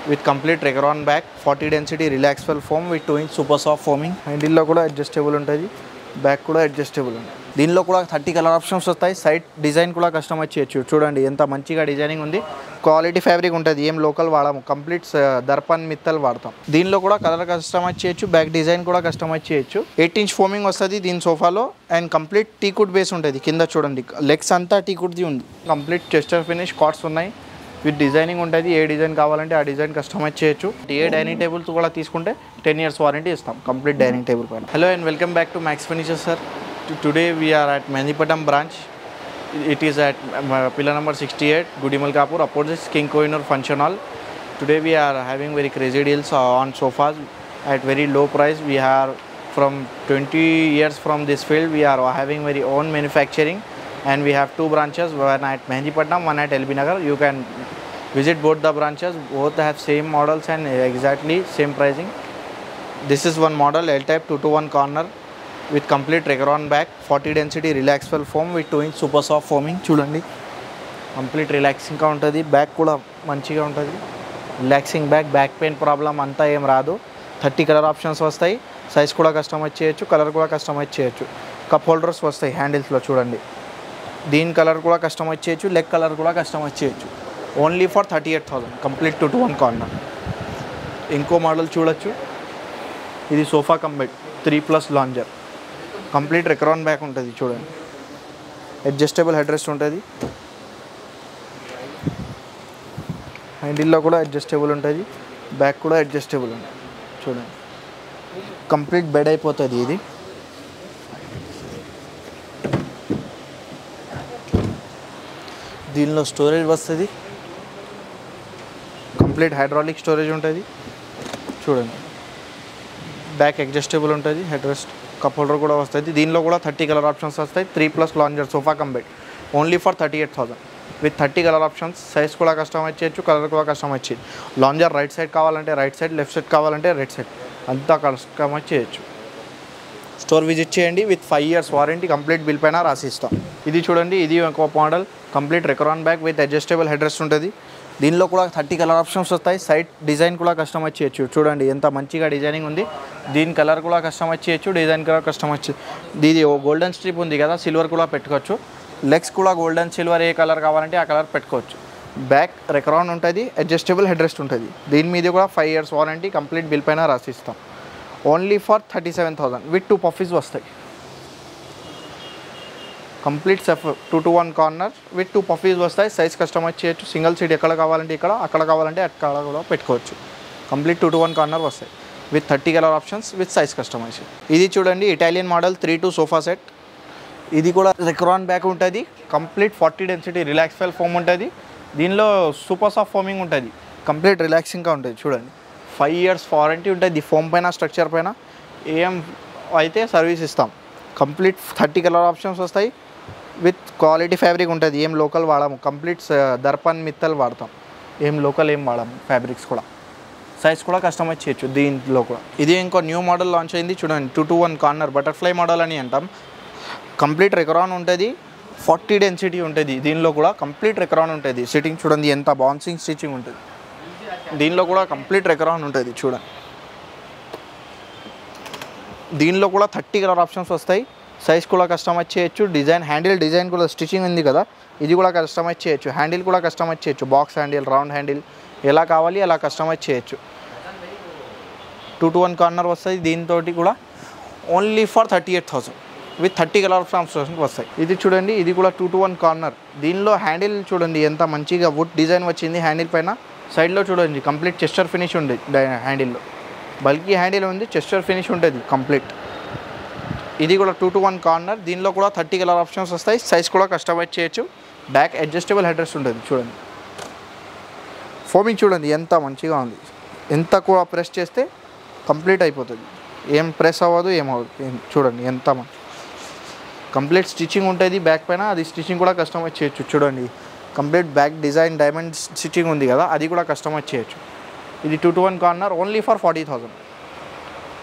with complete Recaron back, 40 density relaxable foam with 2-inch super soft foaming. Handle కూడా adjustable ఉంటుంది, back కూడా adjustable ఉంది. దీనిలో కూడా 30 కలర్ ఆప్షన్స్ వస్తాయి. సైడ్ డిజైన్ కూడా కస్టమైజ్ చేయొచ్చు. చూడండి ఎంత మంచిగా డిజైనింగ్ ఉంది. క్వాలిటీ ఫ్యాబ్రిక్ ఉంటుంది, ఏం లోకల్ వాడము, కంప్లీట్ దర్పన్ మిత్తల్ వాడతాం. దీనిలో కూడా కలర్ కస్టమైజ్ చేయొచ్చు, బ్యాక్ డిజైన్ కూడా కస్టమైజ్ చేయొచ్చు. 8-inch ఫోమింగ్ వస్తుంది దీని సోఫాలో అండ్ కంప్లీట్ టీకుడ్ బేస్ ఉంటుంది. కింద చూడండి లెగ్స్ అంతా టీకుడ్ది ఉంది. కంప్లీట్ చెస్టర్ ఫినిష్ కార్డ్స్ ఉన్నాయి విత్ డిజైనింగ్ ఉంటుంది. ఏ డిజైన్ కావాలంటే ఆ డిజైన్ కస్టమైజ్ చేయొచ్చు. ఏ డైనింగ్ టేబుల్స్ కూడా తీసుకుంటే 10 years వారంటీ ఇస్తాం కంప్లీట్ డైనింగ్ టేబుల్ పైన. Hello and welcome back to Max Furniture sir. Today we are at Mehdipatnam branch. It is at pillar number 68, Gudimalkapur, opposite King Kohinoor Function Hall. Today we are having very crazy deals on sofas at very low price. We are from 20 years from this field. We are having very own manufacturing and we have 2 branches, one at Mehendipatnam, one at LB Nagar. You can visit both the branches. Both have same models and exactly same pricing. This is one model, L-type 2-to-1 corner with complete Recaron back, 40 density relaxable foam with 2-inch super soft foaming. చూడండి complete రిలాక్సింగ్గా ఉంటుంది. Back కూడా మంచిగా ఉంటుంది. Relaxing back pain problem అంతా ఏం రాదు. 30 colour options వస్తాయి. సైజ్ కూడా కస్టమైజ్ చేయొచ్చు, కలర్ కూడా కస్టమైజ్ చేయొచ్చు. కప్ హోల్డర్స్ వస్తాయి హ్యాండిల్స్లో. చూడండి దీని కలర్ కూడా కస్టమైజ్ చేయొచ్చు, లెగ్ కలర్ కూడా కస్టమైజ్ చేయొచ్చు. Only for 38,000 complete 2-to-1 corner. ఇంకో మోడల్ చూడొచ్చు. ఇది sofa cum bed 3+ lounger. Complete Recron back ఉంటుంది. చూడండి అడ్జస్టబుల్ హెడ్ రెస్ట్ ఉంటుంది. హ్యాండిల్లో కూడా అడ్జస్టబుల్ ఉంటుంది, బ్యాక్ కూడా అడ్జస్టబుల్ ఉంటుంది. చూడండి కంప్లీట్ బెడ్ అయిపోతుంది. ఇది దీనిలో స్టోరేజ్ వస్తుంది. కంప్లీట్ హైడ్రాలిక్ స్టోరేజ్ ఉంటుంది. చూడండి బ్యాక్ అడ్జస్టబుల్ ఉంటుంది, హెడ్ రెస్ట్, కప్ హోల్డర్ కూడా వస్తుంది. దీనిలో కూడా 30 కలర్ ఆప్షన్స్ వస్తాయి. 3+ lounger sofa cum bed only for 38,000 with 30 colour options. Size కూడా కస్టమైజ్ చేయొచ్చు, కలర్ కూడా కస్టమైజ్ చేయొచ్చు. లాంజర్ రైట్ సైడ్ కావాలంటే రైట్ సైడ్, లెఫ్ట్ సైడ్ కావాలంటే రైట్ సైడ్, అంతా కస్టమైజ్ చేయొచ్చు. స్టోర్ విజిట్ చేయండి. With 5 years warranty complete bill పైన రాసిస్తాం. ఇది చూడండి, ఇది ఒక model complete Recron back with adjustable head rest ఉంటుంది. దీనిలో కూడా 30 కలర్ ఆప్షన్స్ వస్తాయి. సైడ్ డిజైన్ కూడా కస్టమైజ్ చేయొచ్చు. చూడండి ఎంత మంచిగా డిజైనింగ్ ఉంది. దీని కలర్ కూడా కస్టమైజ్ చేయొచ్చు, డిజైన్ కూడా కస్టమైజ్ చేయొచ్చు. ఇది గోల్డెన్ స్ట్రిప్ ఉంది కదా, సిల్వర్ కూడా పెట్టుకోవచ్చు. లెగ్స్ కూడా గోల్డెన్ సిల్వర్ ఏ కలర్ కావాలంటే ఆ కలర్ పెట్టుకోవచ్చు. బ్యాక్ రెక్రాన్ ఉంటుంది, అడ్జస్టబుల్ హెడ్ రెస్ట్ ఉంటుంది. దీని మీద కూడా 5 years వారంటీ కంప్లీట్ బిల్ పైన రాసిస్తాం. ఓన్లీ ఫర్ 37,000 విత్ 2 పఫీస్ వస్తాయి. Complete 2-to-1 corner with 2 puffies వస్తాయి. సైజ్ కస్టమైజ్ చేయొచ్చు. సింగిల్ సీట్ ఎక్కడ కావాలంటే ఇక్కడ, అక్కడ కావాలంటే అక్కడ కూడా పెట్టుకోవచ్చు. కంప్లీట్ 2-to-1 కార్నర్ వస్తాయి with 30 colour options with size customize. ఇది చూడండి ఇటాలియన్ మోడల్ 3-2 సోఫా సెట్. ఇది కూడా రెక్రాన్ బ్యాక్ ఉంటుంది. కంప్లీట్ 40 డెన్సిటీ రిలాక్సబుల్ ఫోమ్ ఉంటుంది. దీనిలో సూపర్ సాఫ్ట్ ఫోమింగ్ ఉంటుంది. కంప్లీట్ రిలాక్సింగ్గా ఉంటుంది. చూడండి 5 years వారంటీ ఉంటుంది. ఫోమ్ పైన, స్ట్రక్చర్ పైన ఏం అయితే సర్వీస్ ఇస్తాం. కంప్లీట్ 30 కలర్ ఆప్షన్స్ వస్తాయి విత్ క్వాలిటీ ఫ్యాబ్రిక్ ఉంటుంది. ఏం లోకల్ వాడము, కంప్లీట్ దర్పన్ మిత్తల్ వాడతాం. ఏం లోకల్ ఏం వాడము. ఫ్యాబ్రిక్స్ కూడా సైజ్ కూడా కస్టమైజ్ చేయొచ్చు. దీంట్లో కూడా ఇది ఇంకో న్యూ మోడల్ లాంచ్ అయింది. చూడండి 2-to-1 కార్నర్ బటర్ఫ్లై మోడల్ అని అంటాం. కంప్లీట్ రెక్రాన్ ఉంటుంది, 40 డెన్సిటీ ఉంటుంది. దీనిలో కూడా కంప్లీట్ రెక్రాన్ ఉంటుంది. సిట్టింగ్ చూడండి ఎంత బౌన్సింగ్ స్టిచ్చింగ్ ఉంటుంది. దీనిలో కూడా కంప్లీట్ రెక్రాన్ ఉంటుంది. చూడండి దీనిలో కూడా 30 కలర్ ఆప్షన్స్ వస్తాయి. సైజ్ కూడా కస్టమైజ్ చేయొచ్చు. హ్యాండిల్ డిజైన్ కూడా స్టిచ్చింగ్ ఉంది కదా, ఇది కూడా కస్టమైజ్ చేయొచ్చు. హ్యాండిల్ కూడా కస్టమైజ్ చేయొచ్చు. బాక్స్ హ్యాండిల్, రౌండ్ హ్యాండిల్ ఎలా కావాలి అలా కస్టమైజ్ చేయొచ్చు. 2-to-1 కార్నర్ వస్తుంది. దీంతో కూడా only for 38,000 with 30 colour options వస్తాయి. ఇది చూడండి, ఇది కూడా 2-to-1 కార్నర్. దీనిలో హ్యాండిల్ చూడండి ఎంత మంచిగా వుడ్ డిజైన్ వచ్చింది. హ్యాండిల్ పైన సైడ్లో చూడండి కంప్లీట్ చెస్టర్ ఫినిష్ ఉంది. హ్యాండిల్లో బల్కీ హ్యాండిల్ ఉంది, చెస్టర్ ఫినిష్ ఉంటుంది కంప్లీట్. ఇది కూడా 2-to-1 కార్నర్. దీనిలో కూడా 30 కలర్ ఆప్షన్స్ వస్తాయి. సైజ్ కూడా కస్టమైజ్ చేయొచ్చు. బ్యాక్ అడ్జస్టబుల్ హెడ్ రెస్ట్ ఉంటుంది. చూడండి ఫోమింగ్ చూడండి ఎంత మంచిగా ఉంది. ఎంత కూడా ప్రెస్ చేస్తే కంప్లీట్ అయిపోతుంది. ఏం ప్రెస్ అవ్వదు, ఏమవ్వదు. చూడండి ఎంత మంచి కంప్లీట్ స్టిచ్చింగ్ ఉంటుంది బ్యాక్ పైన. అది స్టిచ్చింగ్ కూడా కస్టమైజ్ చేయొచ్చు. చూడండి complete back design diamond stitching ఉంది కదా, అది కూడా కస్టమైజ్ చేయొచ్చు. ఇది 2-to-1 corner only for 40,000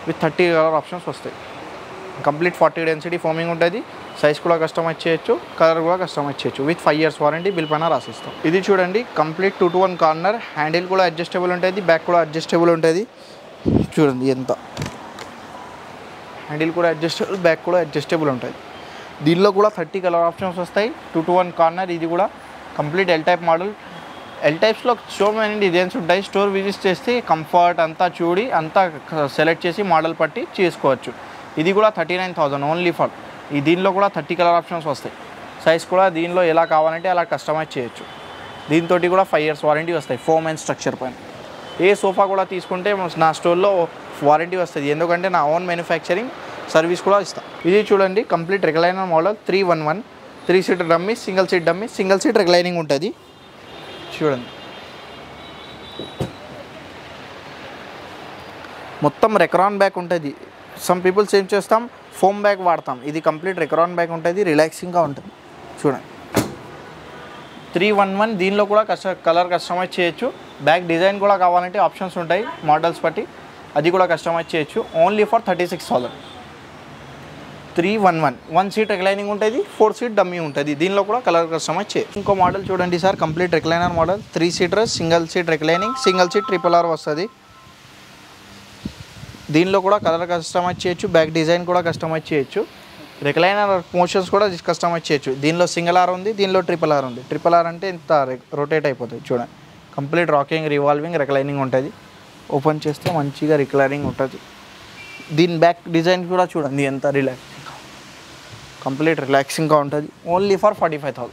with 30 colour options వస్తాయి. కంప్లీట్ 40 డెన్సిటీ ఫోమింగ్ ఉంటుంది. సైజ్ కూడా కస్టమైజ్ చేయొచ్చు, కలర్ కూడా కస్టమైజ్ చేయొచ్చు. విత్ 5 years వారంటీ బిల్ పైన రాసిస్తాం. ఇది చూడండి కంప్లీట్ 2-to-1 కార్నర్. హ్యాండిల్ కూడా అడ్జస్టబుల్ ఉంటుంది, బ్యాక్ కూడా అడ్జస్టబుల్ ఉంటుంది. చూడండి ఎంత హ్యాండిల్ కూడా అడ్జస్టబుల్, బ్యాక్ కూడా అడ్జస్టబుల్ ఉంటుంది. దీనిలో కూడా 30 కలర్ ఆప్షన్స్ వస్తాయి. 2-to-1 corner. ఇది కూడా complete L type model. L టైప్స్లో సో మెనీ డిజైన్స్ ఉంటాయి. స్టోర్ విజిట్ చేస్తే కంఫర్ట్ అంతా చూడి అంతా సెలెక్ట్ చేసి మోడల్ పట్టి చేసుకోవచ్చు. ఇది కూడా 39,000 ఓన్లీ ఫర్. ఈ దీనిలో కూడా 30 కలర్ ఆప్షన్స్ వస్తాయి. సైజ్ కూడా దీనిలో ఎలా కావాలంటే అలా కస్టమైజ్ చేయొచ్చు. దీంతో కూడా 5 years వారంటీ వస్తాయి ఫోమ్ అండ్ స్ట్రక్చర్ పైన. ఏ సోఫా కూడా తీసుకుంటే నా స్టోర్లో వారంటీ వస్తుంది, ఎందుకంటే నా ఓన్ మ్యానుఫ్యాక్చరింగ్ సర్వీస్ కూడా ఇస్తాను. ఇది చూడండి complete recliner model 311. 3 seater dummy, single seat dummy, single seat reclining ఉంటుంది. చూడండి మొత్తం రెక్రాన్ బ్యాక్ ఉంటుంది. సమ్ పీపుల్స్ ఏం చేస్తాం ఫోమ్ బ్యాగ్ వాడతాం. ఇది కంప్లీట్ రెక్రాన్ బ్యాగ్ ఉంటుంది, రిలాక్సింగ్గా ఉంటుంది. చూడండి 311. దీనిలో కూడా కలర్ కస్టమైజ్ చేయొచ్చు. బ్యాక్ డిజైన్ కూడా కావాలంటే ఆప్షన్స్ ఉంటాయి మోడల్స్ బట్టి, అది కూడా కస్టమైజ్ చేయొచ్చు. Only for 36,000. 311. 1 సీట్ రిక్లైనింగ్ ఉంటుంది, 4 సీట్ డమ్మీ ఉంటుంది. దీనిలో కూడా కలర్ కస్టమైజ్ చేయొచ్చు. ఇంకో మోడల్ చూడండి sir, complete recliner model 3 seater, single seat reclining, single seat RRR వస్తుంది. దీనిలో కూడా కలర్ కస్టమైజ్ చేయొచ్చు, బ్యాక్ డిజైన్ కూడా కస్టమైజ్ చేయొచ్చు. రిక్లైనర్ మోషన్స్ కూడా కస్టమైజ్ చేయొచ్చు. దీనిలో సింగిల్ ఆర్ ఉంది, దీనిలో RRR ఉంది. RRR అంటే ఇంత రొటేట్ అయిపోతుంది. చూడండి కంప్లీట్ రాకింగ్, రివాల్వింగ్, రిక్లైనింగ్ ఉంటుంది. ఓపెన్ చేస్తే మంచిగా రిక్లైనింగ్ ఉంటుంది. దీని బ్యాక్ డిజైన్ కూడా చూడండి ఎంత కంప్లీట్ రిలాక్సింగ్గా ఉంటుంది. Only for 45,000.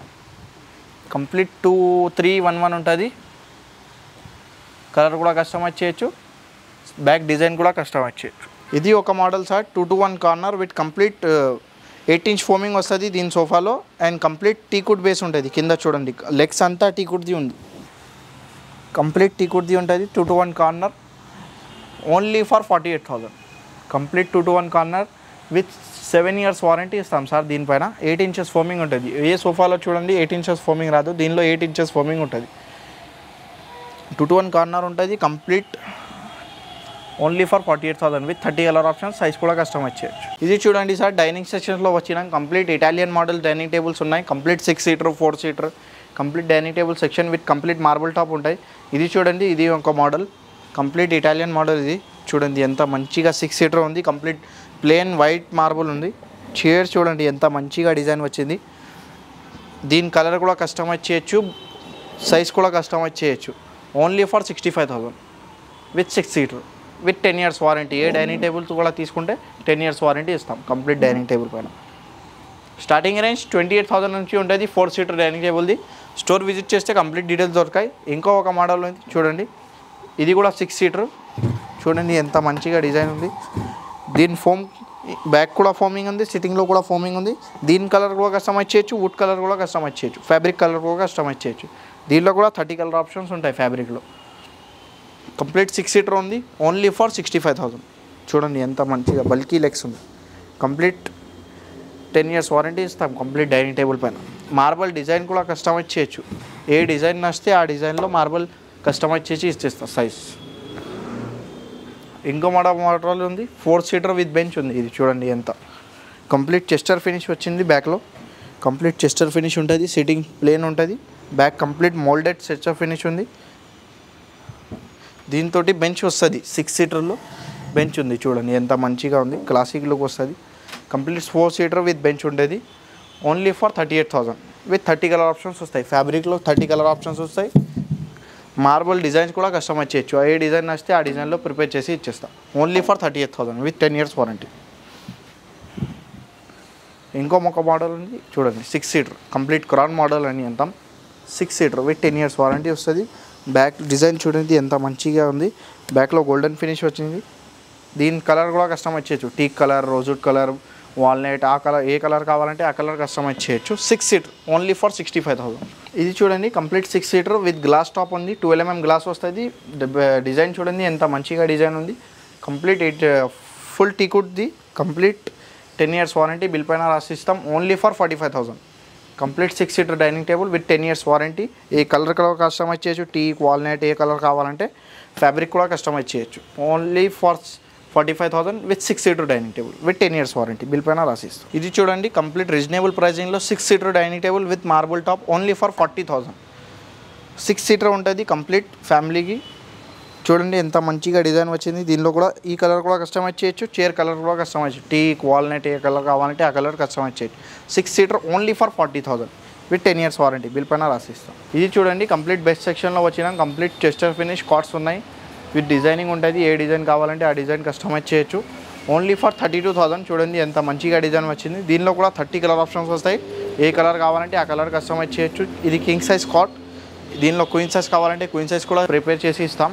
కంప్లీట్ 311 ఉంటుంది. కలర్ కూడా కస్టమైజ్ చేయొచ్చు, బ్యాక్ డిజైన్ కూడా కస్టమైజ్ చేయొచ్చు. ఇది ఒక model sir 2-to-1 corner with complete 8 inch foaming వస్తుంది దీని సోఫాలో. అండ్ కంప్లీట్ టీకుడ్ బేస్ ఉంటుంది. కింద చూడండి లెగ్స్ అంతా టీకుడ్ది ఉంది, కంప్లీట్ టీకుడ్ది ఉంటుంది. 2-to-1 corner only for 48,000. Complete 2-to-1 corner with 7 years warranty ఇస్తాం సార్. దీనిపైన 8 inches ఫోమింగ్ ఉంటుంది. ఏ సోఫాలో చూడండి 8 inches ఫోమింగ్ రాదు, దీనిలో 8 inches ఫోమింగ్ ఉంటుంది. 2-to-1 కార్నర్ ఉంటుంది. Complete only for 48,000 with 30 colour options. Size కూడా కస్టమైజ్ చేయొచ్చు. ఇది చూడండి సార్ డైనింగ్ సెక్షన్స్లో వచ్చిన complete Italian model dining tables ఉన్నాయి. Complete 6 seater 4 seater complete dining table section with complete marble top ఉంటాయి. ఇది చూడండి, ఇది ఒక మోడల్ కంప్లీట్ ఇటాలియన్ మోడల్. ఇది చూడండి ఎంత మంచిగా 6 seater ఉంది. కంప్లీట్ ప్లేన్ వైట్ మార్బుల్ ఉంది. చైర్ చూడండి ఎంత మంచిగా డిజైన్ వచ్చింది. దీని కలర్ కూడా కస్టమైజ్ చేయొచ్చు, సైజ్ కూడా కస్టమైజ్ చేయొచ్చు. Only for 65,000 with 6 seater with 10 years warranty. A dining tables కూడా తీసుకుంటే 10 years వారంటీ ఇస్తాం కంప్లీట్ డైనింగ్ టేబుల్ పైన. స్టార్టింగ్ రేంజ్ 28,000 నుంచి ఉంటుంది 4 seater డైనింగ్ టేబుల్ది. స్టోర్ విజిట్ చేస్తే కంప్లీట్ డీటెయిల్స్ దొరకాయి. ఇంకో ఒక మోడల్ ఉంది చూడండి, ఇది కూడా 6 seater. చూడండి ఎంత మంచిగా డిజైన్ ఉంది. దీని ఫోమ్ బ్యాక్ కూడా ఫోమింగ్ ఉంది, సిట్టింగ్లో కూడా ఫోమింగ్ ఉంది. దీని కలర్ కూడా కస్టమైజ్ చేయొచ్చు, వుడ్ కలర్ కూడా కస్టమైజ్ చేయొచ్చు, ఫ్యాబ్రిక్ కలర్ కూడా కస్టమైజ్ చేయొచ్చు. దీనిలో కూడా 30 కలర్ ఆప్షన్స్ ఉంటాయి ఫ్యాబ్రిక్లో. కంప్లీట్ 6 seater ఉంది. Only for 65,000. చూడండి ఎంత మంచిగా బల్కీ లెగ్స్ ఉంది. కంప్లీట్ 10 years వారంటీ ఇస్తాం కంప్లీట్ డైనింగ్ టేబుల్ పైన. మార్బల్ డిజైన్ కూడా కస్టమైజ్ చేయొచ్చు. ఏ డిజైన్ నచ్చితే ఆ డిజైన్లో మార్బల్ కస్టమైజ్ చేసి ఇచ్చేస్తాం సైజ్. ఇంకో మోడల్ ఉంది 4 seater విత్ బెంచ్ ఉంది. ఇది చూడండి ఎంత కంప్లీట్ చెస్టర్ ఫినిష్ వచ్చింది. బ్యాక్లో కంప్లీట్ చెస్టర్ ఫినిష్ ఉంటుంది, సిట్టింగ్ ప్లేన్ ఉంటుంది. Back complete moulded Chester finish ఉంది. దీంతో బెంచ్ వస్తుంది. 6 seaterలో బెంచ్ ఉంది. చూడండి ఎంత మంచిగా ఉంది, క్లాసిక్ లుక్ వస్తుంది. కంప్లీట్ 4 seater విత్ బెంచ్ ఉంటుంది. Only for 38,000 with 30 colour options వస్తాయి. ఫ్యాబ్రిక్లో 30 కలర్ ఆప్షన్స్ వస్తాయి. మార్బల్ డిజైన్స్ కూడా కస్టమైజ్ చేయొచ్చు. ఏ డిజైన్ నచ్చితే ఆ డిజైన్లో ప్రిపేర్ చేసి ఇచ్చేస్తాం. Only for 38,000 with 10 years warranty. ఇంకో మోడల్ ఉంది చూడండి 6 seater కంప్లీట్ క్రాన్ మోడల్ అని అంటాం. 6 seater విత్ 10 years వారంటీ వస్తుంది. బ్యాక్ డిజైన్ చూడండి ఎంత మంచిగా ఉంది. బ్యాక్లో గోల్డెన్ ఫినిష్ వచ్చింది. దీని కలర్ కూడా కస్టమైజ్ చేయొచ్చు. Teak colour, rosewood colour, walnut, ఆ కలర్ ఏ కలర్ కావాలంటే ఆ కలర్ కస్టమైజ్ చేయొచ్చు. 6 seater ఓన్లీ ఫర్ 65,000. ఇది చూడండి complete 6 seater with glass top ఉంది. 12 mm గ్లాస్ వస్తుంది. డిజైన్ చూడండి ఎంత మంచిగా డిజైన్ ఉంది. కంప్లీట్ ఫుల్ టీకుడ్ది. కంప్లీట్ 10 years వారంటీ బిల్ పైన రాసిస్తాం. Only for 45,000. Complete 6 seater dining table with 10 years warranty. ఏ కలర్ కస్టమైజ్ చేయొచ్చు. టీక్, వాల్నట్ ఏ కలర్ కావాలంటే ఫ్యాబ్రిక్ కూడా కస్టమైజ్ చేయొచ్చు. Only for 45,000 with 6 seater dining table with 10 years warranty bill పైన రాసిస్తాం. ఇది చూడండి కంప్లీట్ రీజనబుల్ ప్రైజింగ్లో 6 seater dining table with marble top only for 40,000. 6 seater ఉంటుంది కంప్లీట్ ఫ్యామిలీకి. చూడండి ఎంత మంచిగా డిజైన్ వచ్చింది. దీనిలో కూడా ఈ కలర్ కూడా కస్టమైజ్ చేయొచ్చు, చైర్ కలర్ కూడా కస్టమైజ్, టీక్ వాల్నట్ ఏ కలర్ కావాలంటే ఆ కలర్ కస్టమైజ్ చేయొచ్చు. 6 seater only for 40,000 with 10 years warranty bill పైన రాసిస్తాం. ఇది చూడండి కంప్లీట్ బెస్ట్ సెక్షన్లో వచ్చిన కంప్లీట్ చెస్టర్ ఫినిష్ కార్డ్స్ ఉన్నాయి విత్ డిజైనింగ్ ఉంటుంది. ఏ డిజైన్ కావాలంటే ఆ డిజైన్ కస్టమైజ్ చేయొచ్చు ఓన్లీ ఫర్ 32,000. చూడండి ఎంత మంచిగా డిజైన్ వచ్చింది. దీనిలో కూడా 30 కలర్ ఆప్షన్స్ వస్తాయి. ఏ కలర్ కావాలంటే ఆ కలర్ కస్టమైజ్ చేయొచ్చు. ఇది కింగ్ సైజ్ కాట్. దీనిలో క్వీన్ సైజ్ కావాలంటే క్వీన్ సైజ్ కూడా ప్రిపేర్ చేసి ఇస్తాం.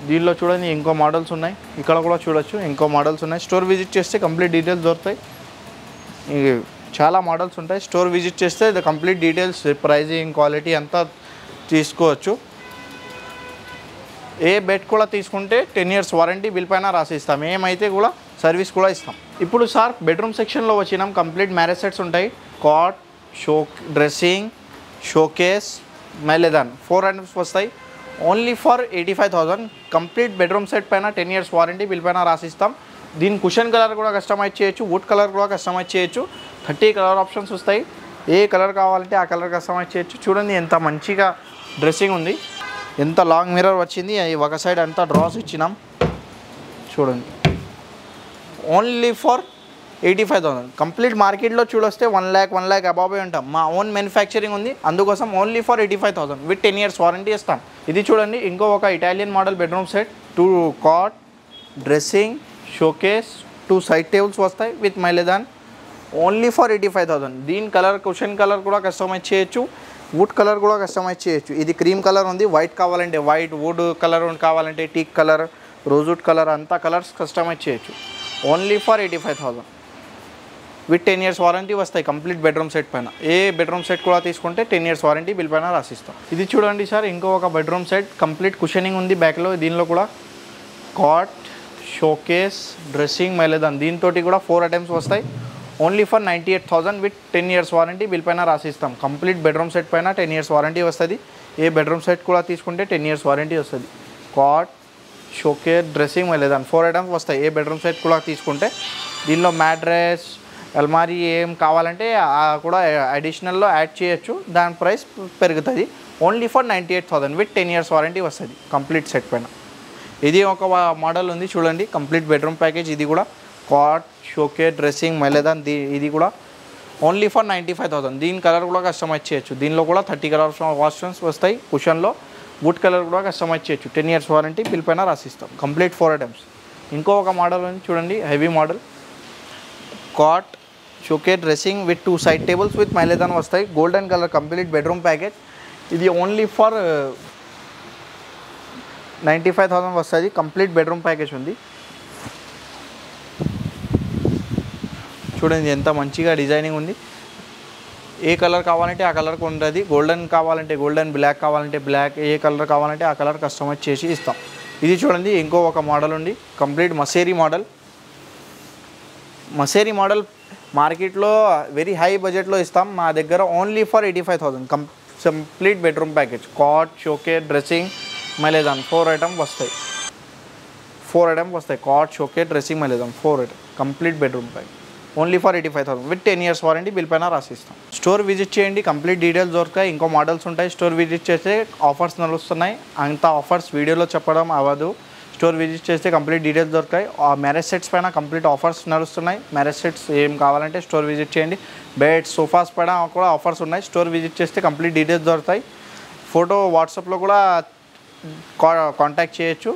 దీనిలో చూడండి ఇంకో మోడల్స్ ఉన్నాయి, ఇక్కడ కూడా చూడొచ్చు ఇంకో మోడల్స్ ఉన్నాయి. స్టోర్ విజిట్ చేస్తే కంప్లీట్ డీటెయిల్స్ దొరుకుతాయి. చాలా మోడల్స్ ఉంటాయి. స్టోర్ విజిట్ చేస్తే కంప్లీట్ డీటెయిల్స్ ప్రైజింగ్ క్వాలిటీ అంతా తీసుకోవచ్చు. ఏ బెడ్ కూడా తీసుకుంటే 10 years వారంటీ బిల్ పైన రాసిస్తాం. ఏమైతే కూడా సర్వీస్ కూడా ఇస్తాం. ఇప్పుడు సార్ బెడ్రూమ్ సెక్షన్లో వచ్చినాం. కంప్లీట్ మ్యారేజ్ సెట్స్ ఉంటాయి. కాట్, డ్రెస్సింగ్, షోకేస్, మైలేదాన్ 4 ఐటమ్స్ వస్తాయి only for 85,000. Complete bedroom set పైన 10 years వారంటీ బిల్ పైన రాసిస్తాం. దీని కుషన్ కలర్ కూడా కస్టమైజ్ చేయొచ్చు, వుడ్ కలర్ కూడా కస్టమైజ్ చేయొచ్చు. 30 కలర్ ఆప్షన్స్ వస్తాయి. ఏ కలర్ కావాలంటే ఆ కలర్ కస్టమైజ్ చేయొచ్చు. చూడండి ఎంత మంచిగా డ్రెస్సింగ్ ఉంది, ఎంత లాంగ్ మిర్రర్ వచ్చింది. ఒక సైడ్ అంతా డ్రాస్ ఇచ్చినాం. చూడండి ఓన్లీ ఫర్ 85,000. కంప్లీట్ మార్కెట్లో చూడొస్తే 1 lakh అబాబే ఉంటాం. మా ఓన్ మ్యానుఫ్యాక్చరింగ్ ఉంది, అందుకోసం only for 85,000 with 10 years warranty ఇస్తాం. ఇది చూడండి ఇంకో ఒక Italian model bedroom set. 2 cot, dressing, showcase, 2 side tables వస్తాయి విత్ మైలేదాన్ ఓన్లీ ఫర్ 85,000. దీని కలర్ కుషన్ కలర్ కూడా కస్టమైజ్ చేయొచ్చు, వుడ్ కలర్ కూడా కస్టమైజ్ చేయొచ్చు. ఇది క్రీమ్ కలర్ ఉంది, వైట్ కావాలంటే వైట్, వుడ్ కలర్ కావాలంటే టీక్ కలర్, రోజ్వుడ్ కలర్ అంతా కలర్స్ కస్టమైజ్ చేయొచ్చు only for 85,000 with 10 years warranty వస్తాయి కంప్లీట్ బెడ్రూమ్ సెట్ పైన. ఏ బెడ్రూమ్ సెట్ కూడా తీసుకుంటే 10 years వారంటీ బిల్ పైన రాసిస్తాం. ఇది చూడండి సార్ ఇంకో ఒక బెడ్రూమ్ సెట్. కంప్లీట్ కుషనింగ్ ఉంది బ్యాక్లో. దీనిలో కూడా కాట్, షోకేస్, డ్రెస్సింగ్, మైలేదాన్ దీంతో కూడా 4 ఐటమ్స్ వస్తాయి only for 98,000 with 10 years warranty bill పైన రాసిస్తాం. కంప్లీట్ బెడ్రూమ్ సెట్ పైన 10 years వారంటీ వస్తుంది. ఏ బెడ్రూమ్ సెట్ కూడా తీసుకుంటే 10 years వారంటీ వస్తుంది. కాట్, షోకేస్, డ్రెస్సింగ్, మైలేదాన్ 4 ఐటమ్స్ వస్తాయి ఏ బెడ్రూమ్ సెట్ కూడా తీసుకుంటే. దీనిలో మ్యాట్రెస్, అల్మారీ ఏం కావాలంటే కూడా అడిషనల్లో యాడ్ చేయొచ్చు, దాని ప్రైస్ పెరుగుతుంది. Only for 98,000 with 10 years warranty వస్తుంది కంప్లీట్ సెట్ పైన. ఇది ఒక మోడల్ ఉంది చూడండి కంప్లీట్ బెడ్రూమ్ ప్యాకేజ్. ఇది కూడా కాట్, షోకేస్, డ్రెస్సింగ్, మైలేదాన్ ఇది కూడా ఓన్లీ ఫర్ 95,000. దీని కలర్ కూడా కస్టమైజ్ చేయొచ్చు. దీనిలో కూడా 30 కలర్ ఆప్షన్స్ వస్తాయి. కుషన్లో వుడ్ కలర్ కూడా కస్టమైజ్ చేయొచ్చు. 10 years వారంటీ బిల్ పైన రాసిస్తాం. Complete 4 items. ఇంకో ఒక మోడల్ ఉంది చూడండి heavy model. Cot, showcase, dressing with 2 side tables with మైలేదాన్ వస్తాయి. Golden colour complete bedroom package. ఇది ఓన్లీ ఫర్ 95,000 వస్తుంది. కంప్లీట్ బెడ్రూమ్ ప్యాకేజ్ ఉంది. చూడండి ఎంత మంచిగా డిజైనింగ్ ఉంది. ఏ కలర్ కావాలంటే ఆ కలర్కి ఉంటుంది. గోల్డెన్ కావాలంటే గోల్డెన్, బ్లాక్ కావాలంటే బ్లాక్, ఏ కలర్ కావాలంటే ఆ కలర్ కస్టమైజ్ చేసి ఇస్తాం. ఇది చూడండి ఇంకో ఒక మోడల్ ఉంది కంప్లీట్ మసేరీ మోడల్. మసేరీ మోడల్ మార్కెట్లో వెరీ హై బడ్జెట్లో ఇస్తాం. మా దగ్గర only for 85,000 complete bedroom package. Cot, showcase, dressing, మైలేదాన్ 4 ఐటమ్ వస్తాయి. 4 ఐటమ్ వస్తాయి. కాట్, షోకేస్, డ్రెస్సింగ్, మైలేదాన్ 4 item complete bedroom package only for 85,000 with 10 years warranty bill పైన రాసిస్తాం. స్టోర్ విజిట్ చేయండి కంప్లీట్ డీటెయిల్స్ దొరుకుతాయి. ఇంకో మోడల్స్ ఉంటాయి. స్టోర్ విజిట్ చేస్తే ఆఫర్స్ నడుస్తున్నాయి. అంత ఆఫర్స్ వీడియోలో చెప్పడం అవ్వదు. స్టోర్ విజిట్ చేస్తే కంప్లీట్ డీటెయిల్స్ దొరుకుతాయి. ఆ మ్యారేజ్ సెట్స్ పైన కంప్లీట్ ఆఫర్స్ నడుస్తున్నాయి. మ్యారేజ్ సెట్స్ ఏం కావాలంటే స్టోర్ విజిట్ చేయండి. బెడ్స్, సోఫాస్ పైన కూడా ఆఫర్స్ ఉన్నాయి. స్టోర్ విజిట్ చేస్తే కంప్లీట్ డీటెయిల్స్ దొరుకుతాయి. ఫోటో వాట్సాప్లో కూడా కాంటాక్ట్ చేయొచ్చు.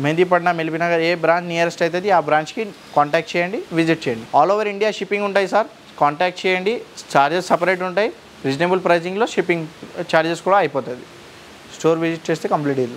మెహందీపట్నం, ఎల్బీనగర్ ఏ బ్రాంచ్ నియరెస్ట్ అవుతుంది ఆ బ్రాంచ్కి కాంటాక్ట్ చేయండి, విజిట్ చేయండి. ఆల్ ఓవర్ ఇండియా షిప్పింగ్ ఉంటాయి సార్. కాంటాక్ట్ చేయండి. ఛార్జెస్ సపరేట్ ఉంటాయి. రీజనబుల్ ప్రైజింగ్లో షిప్పింగ్ ఛార్జెస్ కూడా అయిపోతుంది. స్టోర్ విజిట్ చేస్తే కంప్లీట్ ఇది.